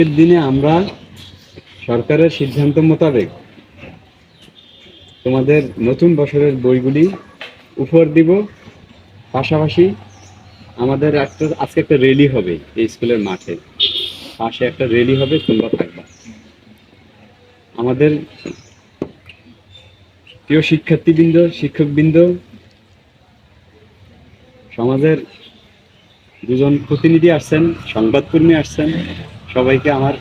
এর দিনে আমরা সরকারের সিদ্ধান্ত মোতাবেক তোমাদের নতুন বছরের বইগুলি উপহার দিব। পাশাপাশি আমাদের আজকে একটা র্যালি হবে এই স্কুলের মাঠে, পাশে একটা র্যালি হবে, তোমরা থাকবা। আমাদের প্রিয় শিক্ষার্থীবৃন্দ, শিক্ষকবৃন্দ, সমাজের দুজন প্রতিনিধি আসছেন, সংবাদকর্মী আসছেন, সবাইকে আমার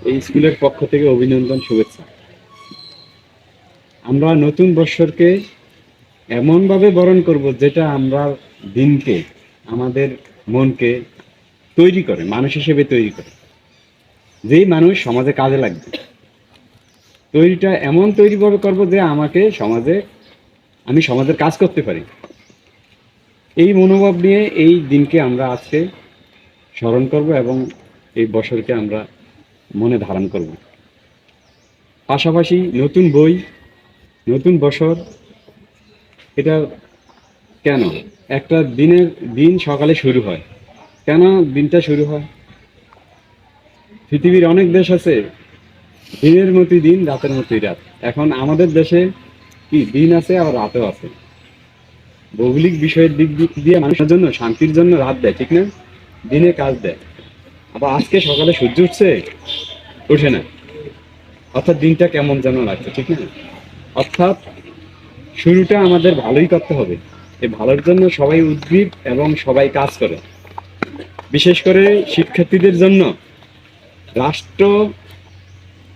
এই স্কুলের পক্ষ থেকে অভিনন্দন, শুভেচ্ছা। আমরা নতুন বৎসরকে এমনভাবে বরণ করব যেটা আমরা দিনকে, আমাদের মনকে তৈরি করে, মানুষ হিসেবে তৈরি করে, যেই মানুষ সমাজে কাজে লাগবে। তৈরিটা এমন তৈরিভাবে করব যে আমি সমাজের কাজ করতে পারি। এই মনোভাব নিয়ে এই দিনকে আমরা আজকে স্মরণ করব এবং এই বছরকে আমরা মনে ধারণ করব। পাশাপাশি নতুন বই, নতুন বছর, এটা কেন একটা দিন সকালে শুরু হয়? কেন দিনটা শুরু হয়? পৃথিবীর অনেক দেশ আছে দিনের মতোই দিন, রাতের মতোই রাত। এখন আমাদের দেশে কি দিন আছে আর রাতও আছে। ভৌগোলিক বিষয়ের দিক দিয়ে মানুষের জন্য শান্তির জন্য রাত দেয়, ঠিক না? দিনে কাজ দেয়। আবার আজকে সকালে সূর্য উঠছে, ওঠে না, অর্থাৎ দিনটা কেমন যেন লাগছে, ঠিক না? অর্থাৎ শুরুটা আমাদের ভালোই করতে হবে। এই ভালোর জন্য সবাই উদ্গ্রীব এবং সবাই কাজ করে। বিশেষ করে শিক্ষার্থীদের জন্য রাষ্ট্র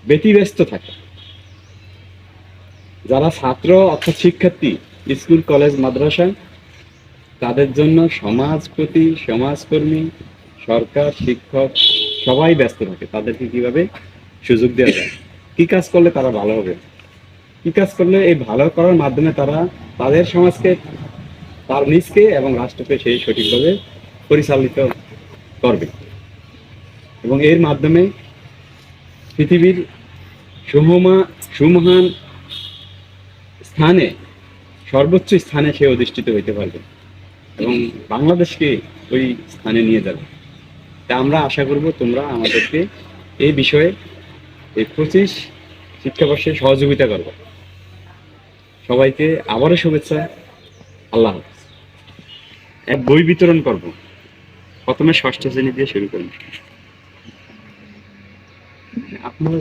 ব্যতিব্যস্ত থাকে। যারা ছাত্র অর্থাৎ শিক্ষার্থী, স্কুল কলেজ মাদ্রাসা, তাদের জন্য সমাজপতি, সমাজকর্মী, সরকার, শিক্ষক সবাই ব্যস্ত থাকে। তাদেরকে কিভাবে সুযোগ দেওয়া যায়, কি কাজ করলে তারা ভালো হবে, কি কাজ করলে এই ভালো করার মাধ্যমে তারা তাদের সমাজকে, তার নিজকে এবং রাষ্ট্রকে সেই সঠিকভাবে পরিচালিত করবে এবং এর মাধ্যমে পৃথিবীর সুমহান স্থানে, সর্বোচ্চ স্থানে সে অধিষ্ঠিত হইতে পারবে এবং বাংলাদেশকে ওই স্থানে নিয়ে যাবে। তা আমরা আশা করব তোমরা আমাদেরকে এই বিষয়ে এই 25 শিক্ষাবর্ষে সহযোগিতা করবে। সবাইকে আবারও শুভেচ্ছা। আল্লাহ হাফেজ। এক বই বিতরণ করব, প্রথমে ষষ্ঠ শ্রেণী দিয়ে শুরু করব। আপনারা